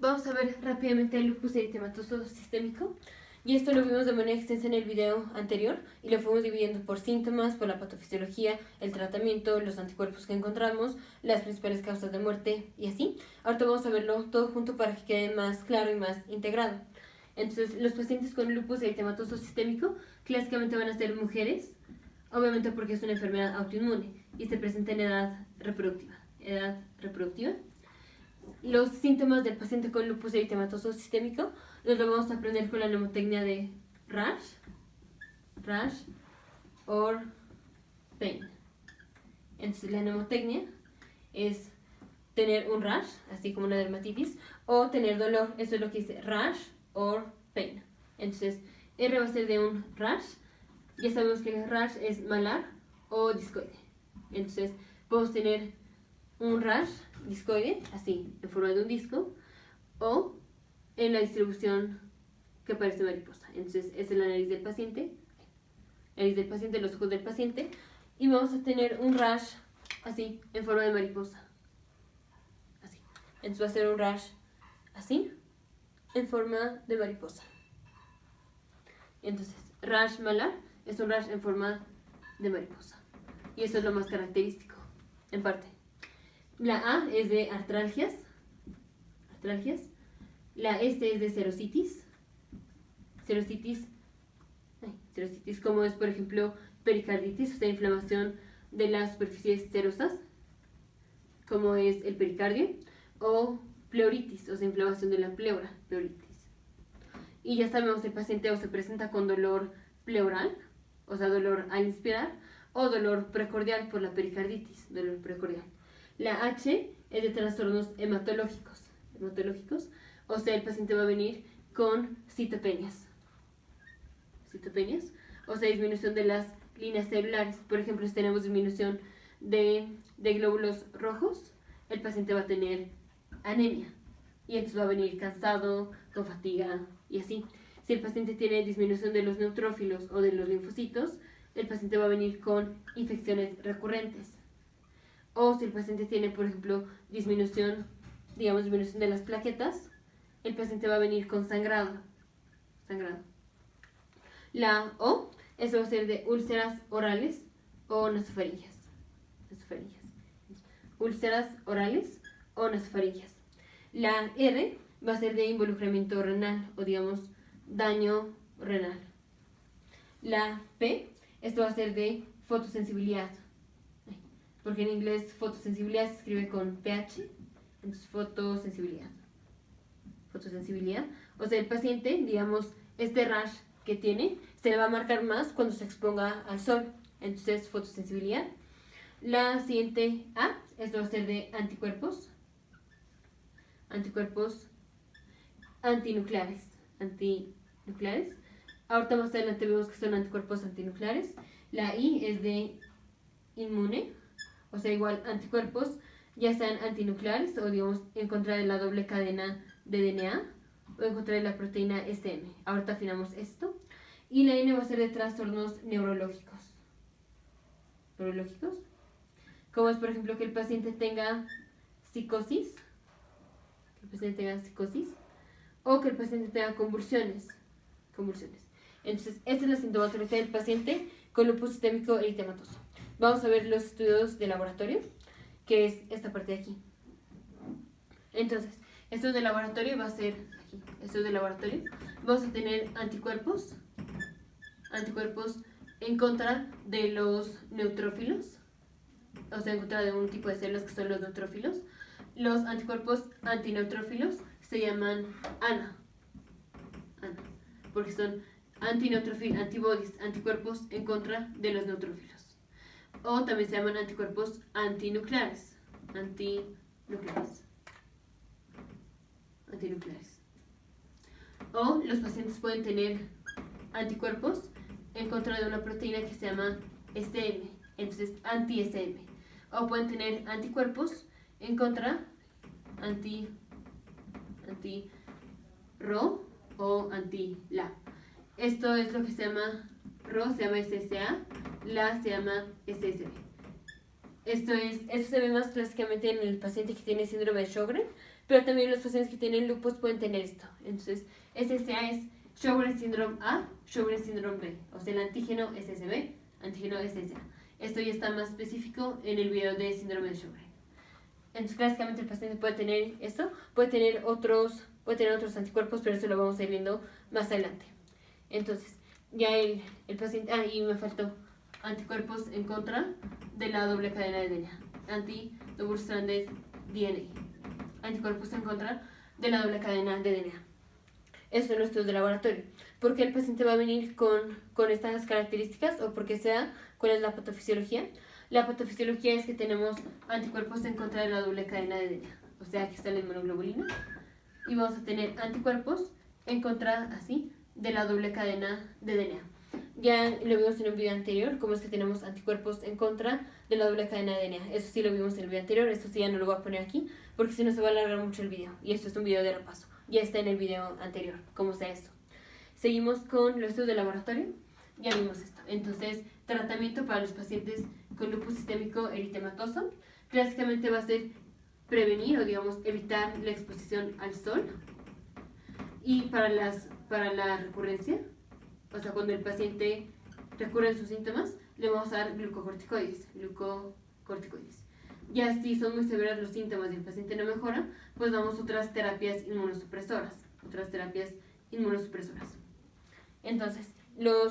Vamos a ver rápidamente el lupus eritematoso sistémico. Y esto lo vimos de manera extensa en el video anterior y lo fuimos dividiendo por síntomas, por la patofisiología, el tratamiento, los anticuerpos que encontramos, las principales causas de muerte y así. Ahorita vamos a verlo todo junto para que quede más claro y más integrado. Entonces, los pacientes con lupus eritematoso sistémico clásicamente van a ser mujeres, obviamente porque es una enfermedad autoinmune y se presenta en edad reproductiva. Los síntomas del paciente con lupus eritematoso sistémico los vamos a aprender con la mnemotecnia de rash or pain. Entonces la mnemotecnia es tener un rash, así como una dermatitis, o tener dolor, eso es lo que dice rash or pain. Entonces R va a ser de un rash, ya sabemos que el rash es malar o discoide. Entonces podemos tener un rash discoide, así, en forma de un disco, o en la distribución que parece mariposa. Entonces, esta es la nariz del paciente, los ojos del paciente, y vamos a tener un rash así, en forma de mariposa. Así. Entonces va a ser un rash así, en forma de mariposa. Entonces, rash malar es un rash en forma de mariposa. Y eso es lo más característico, en parte. La A es de artralgias. La S es de serositis. Serositis como es, por ejemplo, pericarditis, o sea, inflamación de las superficies serosas, como es el pericardio, o pleuritis, o sea, inflamación de la pleura, pleuritis. Y ya sabemos, el paciente o se presenta con dolor pleural, o sea, dolor al inspirar, o dolor precordial por la pericarditis, dolor precordial. La H es de trastornos hematológicos, o sea, el paciente va a venir con citopenias, o sea, disminución de las líneas celulares. Por ejemplo, si tenemos disminución de glóbulos rojos, el paciente va a tener anemia, y entonces va a venir cansado, con fatiga y así. Si el paciente tiene disminución de los neutrófilos o de los linfocitos, el paciente va a venir con infecciones recurrentes. O si el paciente tiene, por ejemplo, disminución de las plaquetas, el paciente va a venir con sangrado. La O, eso va a ser de úlceras orales o nasofaringias. Úlceras orales o nasofaringias. La R va a ser de involucramiento renal o daño renal. La P, esto va a ser de fotosensibilidad, porque en inglés fotosensibilidad se escribe con pH, entonces fotosensibilidad. O sea, el paciente, este rash que tiene, se le va a marcar más cuando se exponga al sol, entonces fotosensibilidad. La siguiente A, esto va a ser de anticuerpos antinucleares. Ahorita más adelante vemos que son anticuerpos antinucleares. La I es de inmune, o sea, igual anticuerpos, ya sean antinucleares o en contra de la doble cadena de DNA o en contra de la proteína SM. Ahorita afinamos esto. Y la N va a ser de trastornos neurológicos. Como es, por ejemplo, que el paciente tenga psicosis, o que el paciente tenga convulsiones. Entonces, esta es la sintomatología del paciente con lupus sistémico eritematoso. Vamos a ver los estudios de laboratorio, que es esta parte de aquí. Entonces, esto de laboratorio va a ser aquí. Vamos a tener anticuerpos en contra de los neutrófilos, o sea, en contra de un tipo de células que son los neutrófilos. Los anticuerpos antineutrófilos se llaman ANA, porque son antibodies, anticuerpos en contra de los neutrófilos. O también se llaman anticuerpos antinucleares. O los pacientes pueden tener anticuerpos en contra de una proteína que se llama SM, entonces anti-SM. O pueden tener anticuerpos en contra anti-RO o anti-LA. Esto es lo que se llama RO, se llama SSA, LA se llama SSB. Esto se ve más clásicamente en el paciente que tiene síndrome de Sjögren, pero también los pacientes que tienen lupus pueden tener esto. Entonces, SSA es Sjögren Syndrome A, Sjögren Syndrome B, o sea, el antígeno SSB, antígeno SSA. Esto ya está más específico en el video de síndrome de Sjögren. Entonces, clásicamente el paciente puede tener esto, puede tener otros anticuerpos, pero eso lo vamos a ir viendo más adelante. Entonces, ya el paciente, y me faltó anticuerpos en contra de la doble cadena de DNA, anti-double stranded DNA, anticuerpos en contra de la doble cadena de DNA. Estos son los estudios de laboratorio. ¿Por qué el paciente va a venir con estas características o por qué sea? ¿Cuál es la patofisiología? La patofisiología es que tenemos anticuerpos en contra de la doble cadena de DNA. O sea, aquí está la inmunoglobulina. Y vamos a tener anticuerpos en contra, así, de la doble cadena de DNA. Ya lo vimos en un video anterior, cómo es que tenemos anticuerpos en contra de la doble cadena de DNA. Eso sí lo vimos en el video anterior, esto sí ya no lo voy a poner aquí, porque si no se va a alargar mucho el video. Y esto es un video de repaso. Ya está en el video anterior, cómo sea esto. Seguimos con los estudios de laboratorio. Ya vimos esto. Entonces, tratamiento para los pacientes con lupus sistémico eritematoso. Clásicamente va a ser prevenir o, digamos, evitar la exposición al sol. Y para la recurrencia, o sea, cuando el paciente recurre en sus síntomas, le vamos a dar glucocorticoides. Ya si son muy severos los síntomas y el paciente no mejora, pues damos otras terapias inmunosupresoras. Entonces,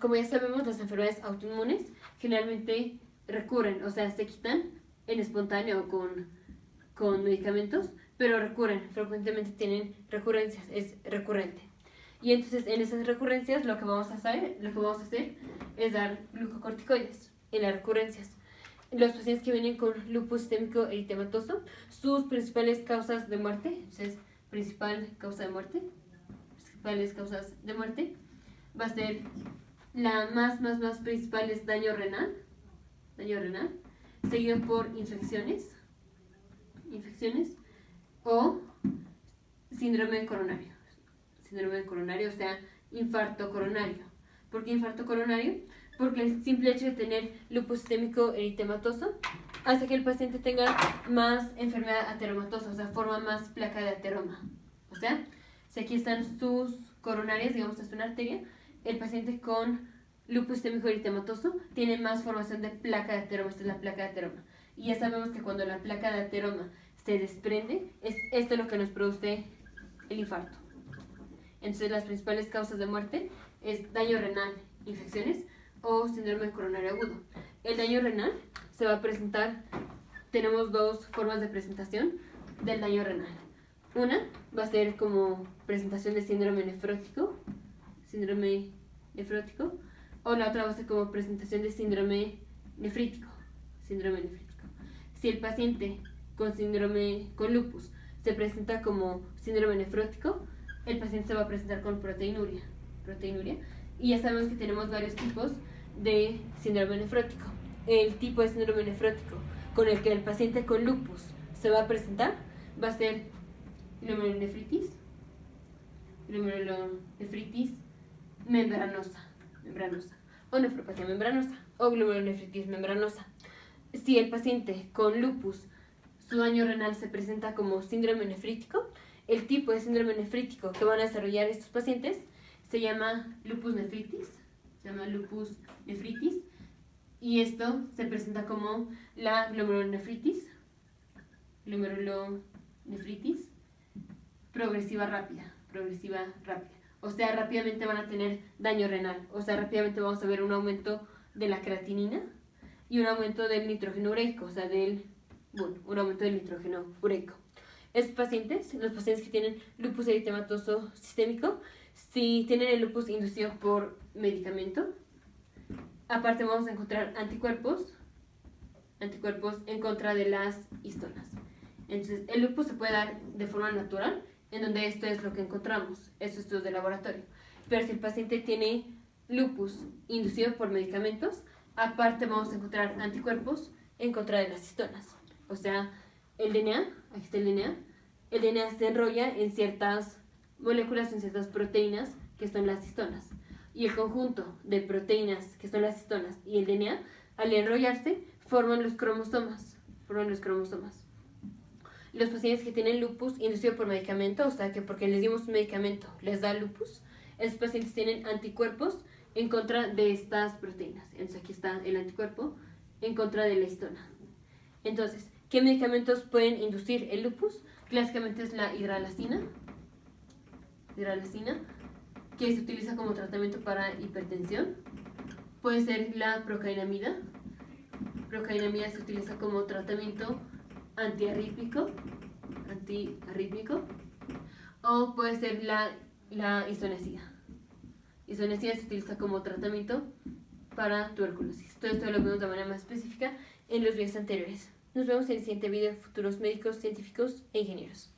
como ya sabemos, las enfermedades autoinmunes generalmente recurren, o sea, se quitan en espontáneo con medicamentos, pero recurren, frecuentemente tienen recurrencias, es recurrente. Y entonces en esas recurrencias lo que vamos a hacer es dar glucocorticoides en las recurrencias. Los pacientes que vienen con lupus sistémico eritematoso, sus principales causas de muerte, entonces principales causas de muerte, va a ser la más principal es daño renal, seguido por infecciones o síndrome coronario, o sea, infarto coronario. ¿Por qué infarto coronario? Porque el simple hecho de tener lupus sistémico eritematoso hace que el paciente tenga más enfermedad ateromatosa, o sea, forma más placa de ateroma. O sea, si aquí están sus coronarias, digamos, es una arteria, el paciente con lupus sistémico eritematoso tiene más formación de placa de ateroma, esta es la placa de ateroma. Y ya sabemos que cuando la placa de ateroma se desprende, es esto lo que nos produce el infarto. Entonces las principales causas de muerte es daño renal, infecciones o síndrome coronario agudo. El daño renal se va a presentar, tenemos dos formas de presentación del daño renal. Una va a ser como presentación de síndrome nefrótico, o la otra va a ser como presentación de síndrome nefrítico. Si el paciente con lupus se presenta como síndrome nefrótico, el paciente se va a presentar con proteinuria. Y ya sabemos que tenemos varios tipos de síndrome nefrótico. El tipo de síndrome nefrótico con el que el paciente con lupus se va a presentar va a ser glomerulonefritis membranosa o nefropatía membranosa o glomerulonefritis membranosa. Si el paciente con lupus, su daño renal se presenta como síndrome nefrítico, el tipo de síndrome nefrítico que van a desarrollar estos pacientes se llama lupus nefritis, y esto se presenta como la glomerulonefritis progresiva rápida. O sea, rápidamente van a tener daño renal, o sea, rápidamente vamos a ver un aumento de la creatinina y un aumento del nitrógeno ureico, o sea, un aumento del nitrógeno ureico. Estos pacientes, los pacientes que tienen lupus eritematoso sistémico, si tienen el lupus inducido por medicamento, aparte vamos a encontrar anticuerpos en contra de las histonas. Entonces, el lupus se puede dar de forma natural, en donde esto es lo que encontramos, estos estudios de laboratorio. Pero si el paciente tiene lupus inducido por medicamentos, aparte vamos a encontrar anticuerpos en contra de las histonas. O sea, el DNA, aquí está el DNA se enrolla en ciertas moléculas, en ciertas proteínas que son las histonas. Y el conjunto de proteínas que son las histonas y el DNA, al enrollarse, forman los cromosomas. los pacientes que tienen lupus inducido por medicamento, o sea que porque les dimos un medicamento les da lupus, esos pacientes tienen anticuerpos en contra de estas proteínas. Entonces aquí está el anticuerpo en contra de la histona. Entonces, ¿qué medicamentos pueden inducir el lupus? Clásicamente es la hidralazina, que se utiliza como tratamiento para hipertensión. Puede ser la procainamida. Procainamida se utiliza como tratamiento antiarrítmico. O puede ser la isoniazida. Isoniazida se utiliza como tratamiento para tuberculosis. Todo esto lo vemos de manera más específica en los videos anteriores. Nos vemos en el siguiente video de futuros médicos, científicos e ingenieros.